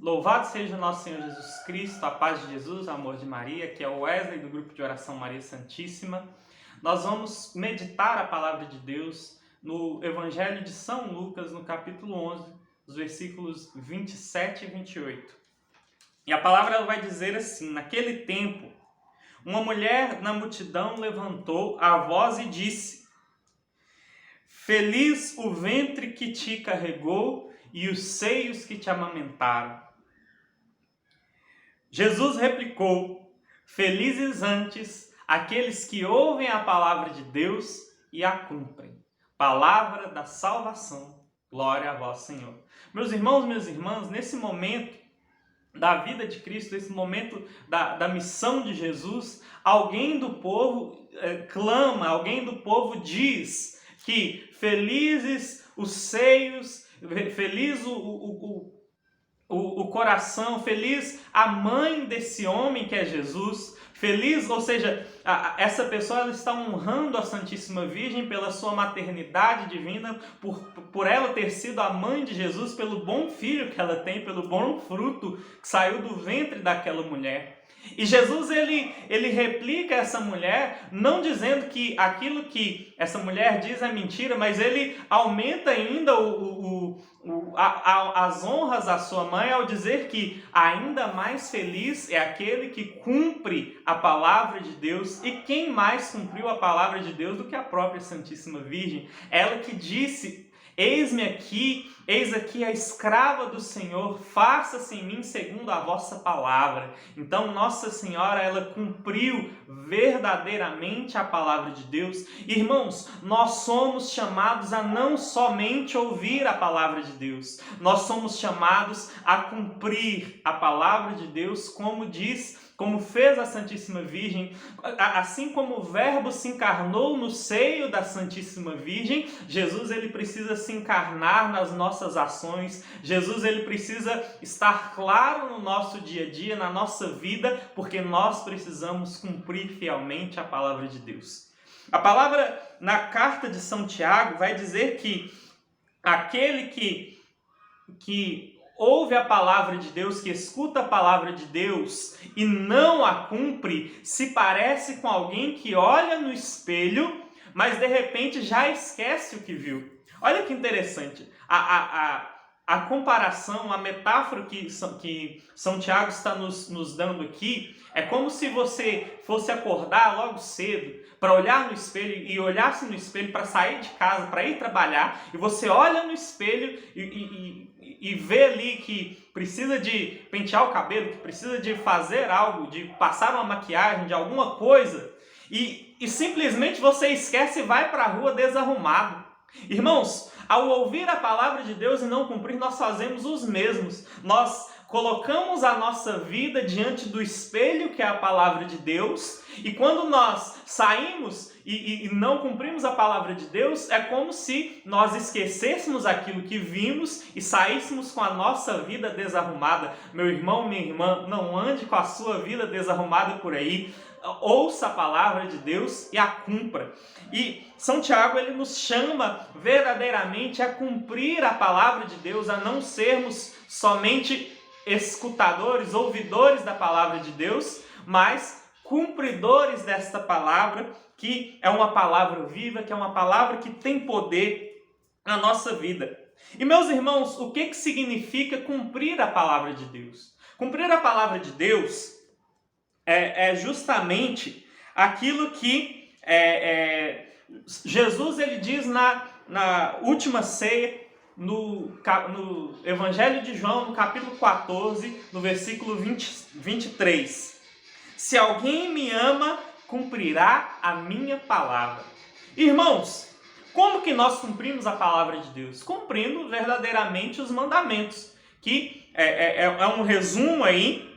Louvado seja o nosso Senhor Jesus Cristo, a paz de Jesus, o amor de Maria, que é o Wesley do grupo de oração Maria Santíssima. Nós vamos meditar a palavra de Deus no Evangelho de São Lucas, no capítulo 11, os versículos 27 e 28. E a palavra ela vai dizer assim: naquele tempo, uma mulher na multidão levantou a voz e disse: Feliz o ventre que te carregou e os seios que te amamentaram. Jesus replicou: Felizes antes aqueles que ouvem a palavra de Deus e a cumprem. Palavra da salvação. Glória a vós, Senhor. Meus irmãos, minhas irmãs, nesse momento da vida de Cristo, nesse momento da missão de Jesus, alguém do povo clama, alguém do povo diz que felizes os seios, feliz o coração, feliz a mãe desse homem que é Jesus, feliz, ou seja, essa pessoa ela está honrando a Santíssima Virgem pela sua maternidade divina, por ela ter sido a mãe de Jesus, pelo bom filho que ela tem, pelo bom fruto que saiu do ventre daquela mulher. E Jesus ele replica essa mulher, não dizendo que aquilo que essa mulher diz é mentira, mas ele aumenta ainda as honras à sua mãe ao dizer que ainda mais feliz é aquele que cumpre a palavra de Deus. E quem mais cumpriu a palavra de Deus do que a própria Santíssima Virgem? Ela que disse: eis aqui a escrava do Senhor, faça-se em mim segundo a vossa palavra. Então Nossa Senhora, ela cumpriu verdadeiramente a palavra de Deus. Irmãos, nós somos chamados a não somente ouvir a palavra de Deus, nós somos chamados a cumprir a palavra de Deus, como fez a Santíssima Virgem. Assim como o Verbo se encarnou no seio da Santíssima Virgem, Jesus ele precisa se encarnar nas nossas ações. Jesus ele precisa estar claro no nosso dia a dia, na nossa vida, porque nós precisamos cumprir fielmente a palavra de Deus. A palavra na carta de São Tiago vai dizer que aquele que ouve a palavra de Deus, que escuta a palavra de Deus e não a cumpre, se parece com alguém que olha no espelho, mas de repente já esquece o que viu. Olha que interessante. A comparação, a metáfora que São Tiago está nos dando aqui, é como se você fosse acordar logo cedo para olhar no espelho e olhasse no espelho para sair de casa, para ir trabalhar, e você olha no espelho e vê ali que precisa de pentear o cabelo, que precisa de fazer algo, de passar uma maquiagem, de alguma coisa, e simplesmente você esquece e vai para a rua desarrumado. Irmãos, ao ouvir a palavra de Deus e não cumprir, nós fazemos os mesmos. Nós colocamos a nossa vida diante do espelho, que é a palavra de Deus, e quando nós saímos e não cumprimos a palavra de Deus, é como se nós esquecêssemos aquilo que vimos e saíssemos com a nossa vida desarrumada. Meu irmão, minha irmã, não ande com a sua vida desarrumada por aí. Ouça a palavra de Deus e a cumpra. E São Tiago ele nos chama verdadeiramente a cumprir a palavra de Deus, a não sermos somente escutadores, ouvidores da palavra de Deus, mas cumpridores desta palavra, que é uma palavra viva, que é uma palavra que tem poder na nossa vida. E meus irmãos, o que significa cumprir a palavra de Deus? Cumprir a palavra de Deus é justamente aquilo que Jesus ele diz na última ceia, no Evangelho de João, no capítulo 14, no versículo 23. Se alguém me ama, cumprirá a minha palavra. Irmãos, como que nós cumprimos a palavra de Deus? Cumprindo verdadeiramente os mandamentos, que é um resumo aí,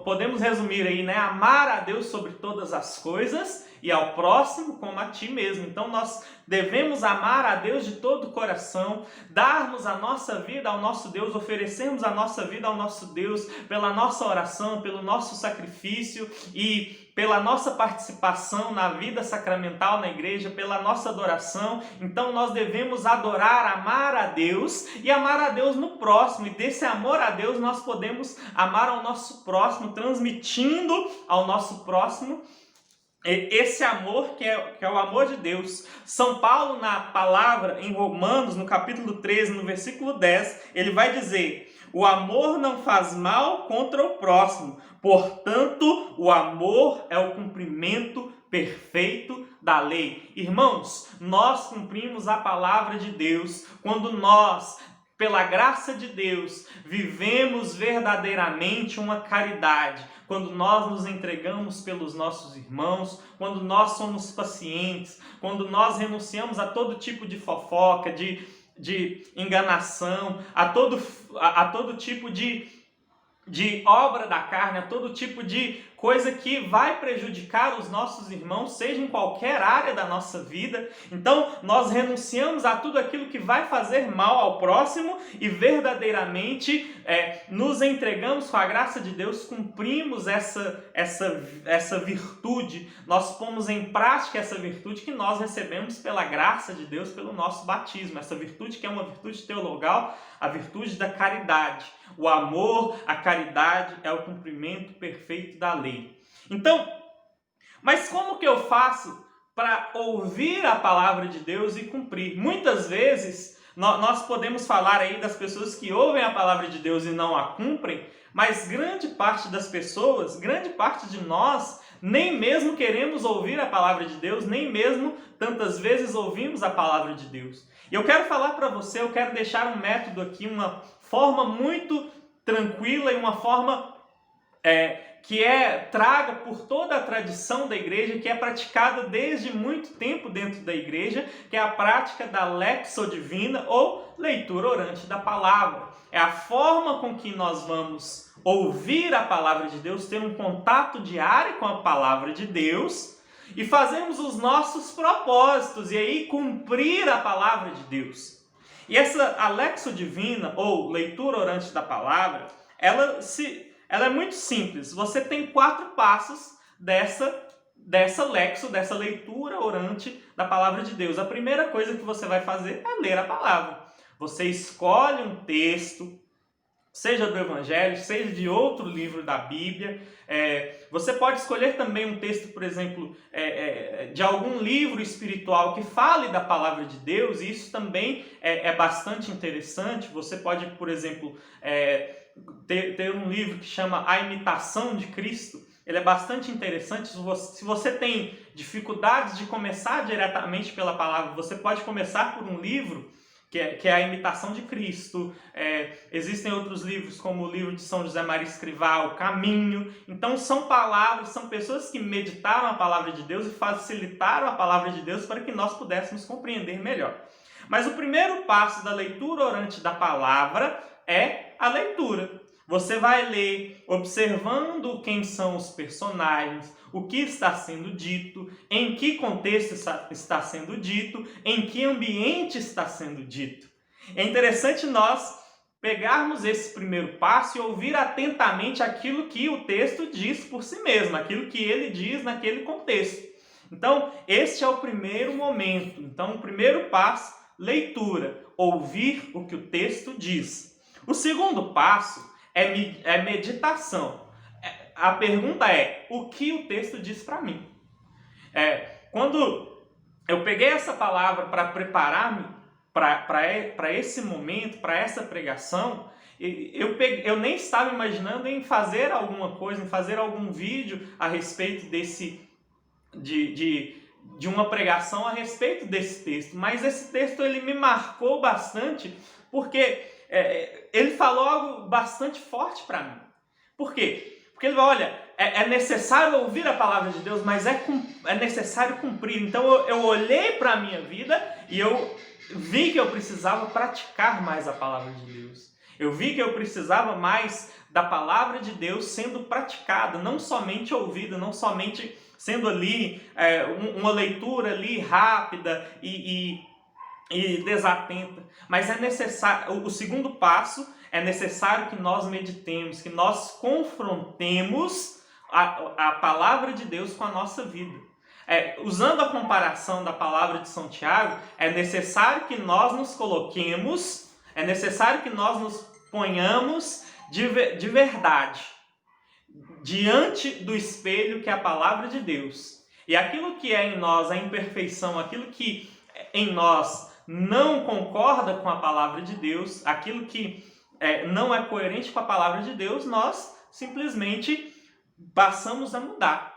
podemos resumir aí, né? Amar a Deus sobre todas as coisas e ao próximo como a ti mesmo. Então nós devemos amar a Deus de todo o coração, darmos a nossa vida ao nosso Deus, oferecermos a nossa vida ao nosso Deus pela nossa oração, pelo nosso sacrifício e pela nossa participação na vida sacramental na igreja, pela nossa adoração. Então nós devemos adorar, amar a Deus e amar a Deus no próximo. E desse amor a Deus nós podemos amar ao nosso próximo, transmitindo ao nosso próximo esse amor que é o amor de Deus. São Paulo, na palavra em Romanos, no capítulo 13, no versículo 10, ele vai dizer: o amor não faz mal contra o próximo, portanto, o amor é o cumprimento perfeito da lei. Irmãos, nós cumprimos a palavra de Deus quando nós, pela graça de Deus, vivemos verdadeiramente uma caridade, quando nós nos entregamos pelos nossos irmãos, quando nós somos pacientes, quando nós renunciamos a todo tipo de fofoca, de enganação, a todo tipo de obra da carne, a todo tipo de coisa que vai prejudicar os nossos irmãos, seja em qualquer área da nossa vida. Então, nós renunciamos a tudo aquilo que vai fazer mal ao próximo e verdadeiramente nos entregamos com a graça de Deus, cumprimos essa virtude, nós pomos em prática essa virtude que nós recebemos pela graça de Deus, pelo nosso batismo, essa virtude que é uma virtude teologal, a virtude da caridade. O amor, a caridade é o cumprimento perfeito da lei. Então, mas como que eu faço para ouvir a palavra de Deus e cumprir? Muitas vezes nós podemos falar aí das pessoas que ouvem a palavra de Deus e não a cumprem, mas grande parte das pessoas, grande parte de nós, nem mesmo queremos ouvir a palavra de Deus, nem mesmo tantas vezes ouvimos a palavra de Deus. E eu quero falar para você, eu quero deixar um método aqui, uma forma muito tranquila e uma forma que traga por toda a tradição da igreja, que é praticada desde muito tempo dentro da igreja, que é a prática da Lexio Divina ou leitura orante da palavra. É a forma com que nós vamos ouvir a palavra de Deus, ter um contato diário com a palavra de Deus e fazermos os nossos propósitos e aí cumprir a palavra de Deus. E essa Lexio Divina ou leitura orante da palavra, ela é muito simples. Você tem 4 passos dessa Lexio, dessa leitura orante da palavra de Deus. A primeira coisa que você vai fazer é ler a palavra. Você escolhe um texto, seja do Evangelho, seja de outro livro da Bíblia. Você pode escolher também um texto, por exemplo, de algum livro espiritual que fale da palavra de Deus, e isso também é bastante interessante. Você pode, por exemplo, ter um livro que chama A Imitação de Cristo. Ele é bastante interessante. Se você tem dificuldades de começar diretamente pela palavra, você pode começar por um livro que é a Imitação de Cristo. Existem outros livros, como o livro de São José Maria Escrivá, O Caminho. Então são palavras, são pessoas que meditaram a palavra de Deus e facilitaram a palavra de Deus para que nós pudéssemos compreender melhor. Mas o primeiro passo da leitura orante da palavra é a leitura. Você vai ler observando quem são os personagens, o que está sendo dito, em que contexto está sendo dito, em que ambiente está sendo dito. É interessante nós pegarmos esse primeiro passo e ouvir atentamente aquilo que o texto diz por si mesmo, aquilo que ele diz naquele contexto. Então, este é o primeiro momento. Então, o primeiro passo, leitura, ouvir o que o texto diz. O segundo passo é meditação. A pergunta é, o que o texto diz para mim? Quando eu peguei essa palavra para preparar-me para esse momento, para essa pregação, eu nem estava imaginando em fazer alguma coisa, em fazer algum vídeo a respeito de uma pregação a respeito desse texto. Mas esse texto ele me marcou bastante, porque ele falou algo bastante forte para mim. Por quê? Porque ele vai, olha, é necessário ouvir a palavra de Deus, mas é necessário cumprir. Então eu olhei para a minha vida e eu vi que eu precisava praticar mais a palavra de Deus. Eu vi que eu precisava mais da palavra de Deus sendo praticada, não somente ouvida, não somente sendo ali uma leitura ali rápida e desatenta. Mas é necessário, o segundo passo, é necessário que nós meditemos, que nós confrontemos a palavra de Deus com a nossa vida. Usando a comparação da palavra de São Tiago, é necessário que nós nos coloquemos, é necessário que nós nos ponhamos de verdade diante do espelho que é a palavra de Deus. E aquilo que é em nós a imperfeição, aquilo que em nós não concorda com a palavra de Deus, aquilo que não é coerente com a palavra de Deus, nós simplesmente passamos a mudar.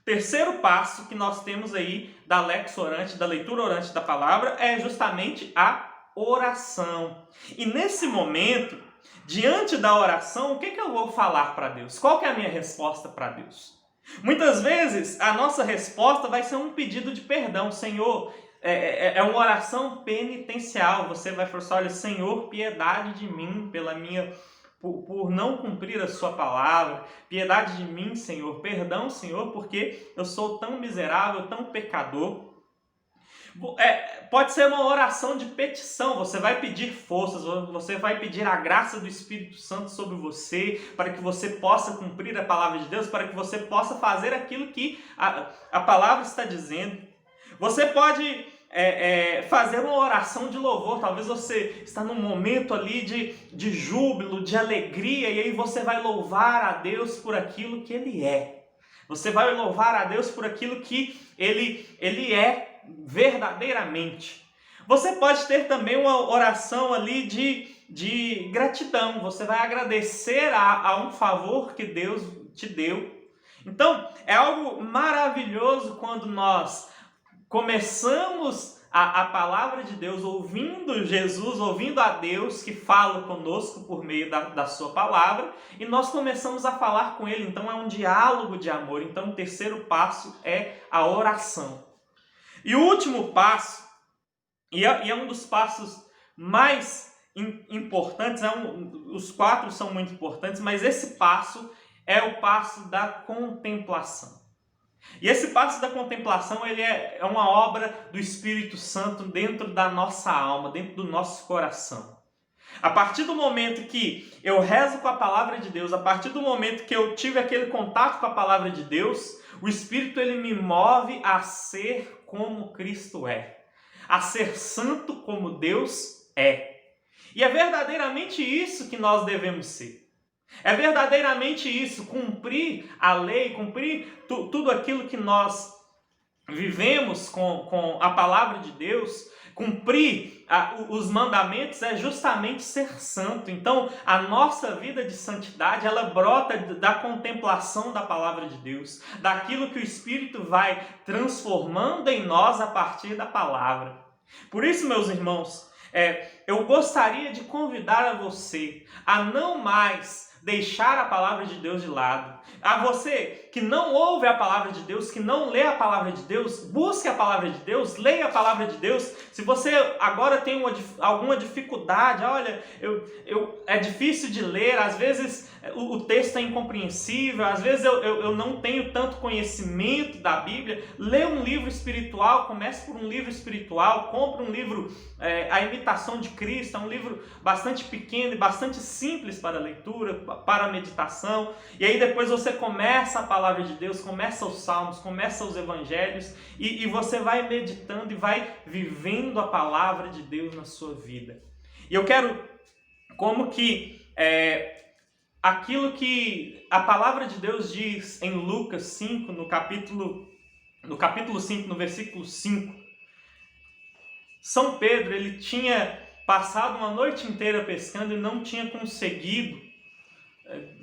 Terceiro passo que nós temos aí da lex orante, da leitura orante da palavra, é justamente a oração. E nesse momento, diante da oração, o que eu vou falar para Deus? Qual que é a minha resposta para Deus? Muitas vezes, a nossa resposta vai ser um pedido de perdão. Senhor, é uma oração penitencial. Você vai falar assim, olha, Senhor, piedade de mim pela minha... Por não cumprir a sua palavra, piedade de mim, Senhor, perdão, Senhor, porque eu sou tão miserável, tão pecador. Pode ser uma oração de petição, você vai pedir forças, você vai pedir a graça do Espírito Santo sobre você, para que você possa cumprir a palavra de Deus, para que você possa fazer aquilo que a palavra está dizendo. Você pode... fazer uma oração de louvor. Talvez você está num momento ali de júbilo, de alegria, e aí você vai louvar a Deus por aquilo que Ele é. Você vai louvar a Deus por aquilo que Ele é verdadeiramente. Você pode ter também uma oração ali de gratidão. Você vai agradecer a um favor que Deus te deu. Então, é algo maravilhoso quando nós começamos a palavra de Deus ouvindo Jesus, ouvindo a Deus que fala conosco por meio da sua palavra, e nós começamos a falar com Ele. Então é um diálogo de amor. Então o terceiro passo é a oração. E o último passo, e é um dos passos mais importantes, os 4 são muito importantes, mas esse passo é o passo da contemplação. E esse passo da contemplação, ele é uma obra do Espírito Santo dentro da nossa alma, dentro do nosso coração. A partir do momento que eu rezo com a palavra de Deus, a partir do momento que eu tive aquele contato com a palavra de Deus, o Espírito ele me move a ser como Cristo é, a ser santo como Deus é. E é verdadeiramente isso que nós devemos ser. É verdadeiramente isso, cumprir a lei, cumprir tudo aquilo que nós vivemos com a palavra de Deus, cumprir os mandamentos é justamente ser santo. Então, a nossa vida de santidade, ela brota da contemplação da palavra de Deus, daquilo que o Espírito vai transformando em nós a partir da palavra. Por isso, meus irmãos, eu gostaria de convidar a você a não mais deixar a palavra de Deus de lado. A você que não ouve a palavra de Deus, que não lê a palavra de Deus, busque a palavra de Deus, leia a palavra de Deus. Se você agora tem alguma dificuldade, olha, é difícil de ler, às vezes o texto é incompreensível, às vezes eu não tenho tanto conhecimento da Bíblia, lê um livro espiritual, comece por um livro espiritual, compre um livro, A Imitação de Cristo, é um livro bastante pequeno e bastante simples para a leitura, para a meditação, e aí depois você começa a palavra de Deus, começa os salmos, começa os evangelhos, e você vai meditando e vai vivendo a palavra de Deus na sua vida. E eu quero, como que aquilo que a palavra de Deus diz em Lucas 5, no capítulo 5, no versículo 5, São Pedro, ele tinha passado uma noite inteira pescando e não tinha conseguido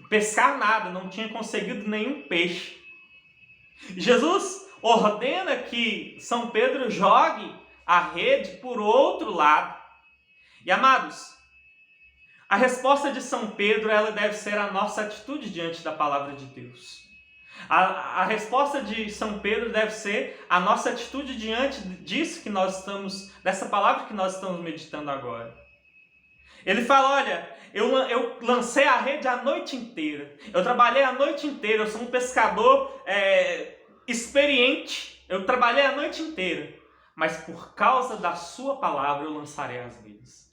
pescar nada, não tinha conseguido nenhum peixe. Jesus ordena que São Pedro jogue a rede por outro lado. E amados, a resposta de São Pedro, ela deve ser a nossa atitude diante da palavra de Deus. A resposta de São Pedro deve ser a nossa atitude diante disso que nós estamos, dessa palavra que nós estamos meditando agora. Ele fala, olha, eu lancei a rede a noite inteira, eu trabalhei a noite inteira, eu sou um pescador experiente, eu trabalhei a noite inteira, mas por causa da sua palavra eu lançarei as redes.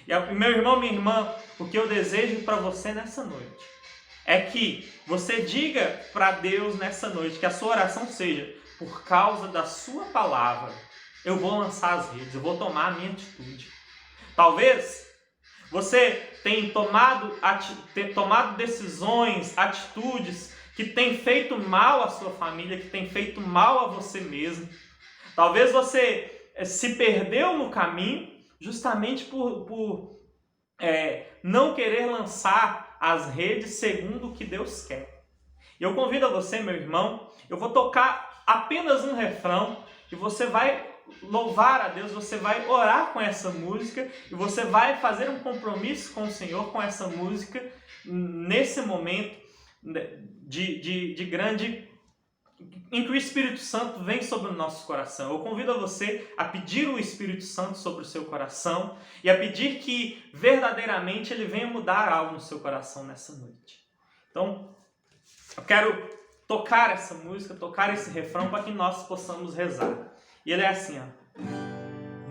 E meu irmão, minha irmã, o que eu desejo para você nessa noite é que você diga para Deus nessa noite, que a sua oração seja: por causa da sua palavra, eu vou lançar as redes, eu vou tomar a minha atitude. Talvez você tenha tomado decisões, atitudes que têm feito mal à sua família, que têm feito mal a você mesmo. Talvez você se perdeu no caminho justamente por não querer lançar as redes segundo o que Deus quer. E eu convido a você, meu irmão, eu vou tocar apenas um refrão e você vai louvar a Deus, você vai orar com essa música e você vai fazer um compromisso com o Senhor com essa música nesse momento de grande em que o Espírito Santo vem sobre o nosso coração. Eu convido a você a pedir o Espírito Santo sobre o seu coração e a pedir que verdadeiramente ele venha mudar algo no seu coração nessa noite. Então, eu quero tocar essa música, tocar esse refrão para que nós possamos rezar. E ele é assim, ó.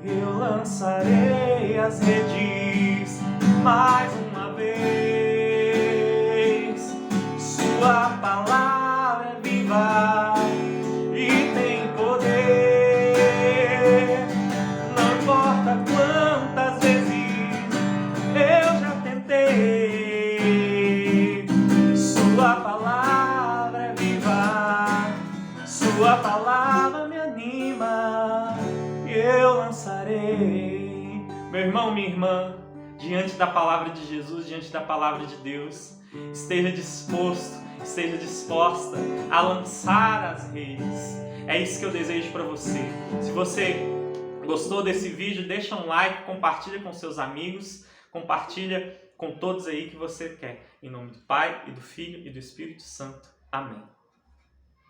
Eu lançarei as redes mais uma vez. Sua palavra é viva e tem poder. Não importa quantas vezes eu já tentei. Sua palavra é viva, sua palavra me anima e eu lançarei. Meu irmão, minha irmã, diante da palavra de Jesus, diante da palavra de Deus, esteja disposto, esteja disposta a lançar as redes. É isso que eu desejo para você. Se você gostou desse vídeo, deixa um like, compartilha com seus amigos, compartilha com todos aí que você quer. Em nome do Pai, e do Filho, e do Espírito Santo. Amém.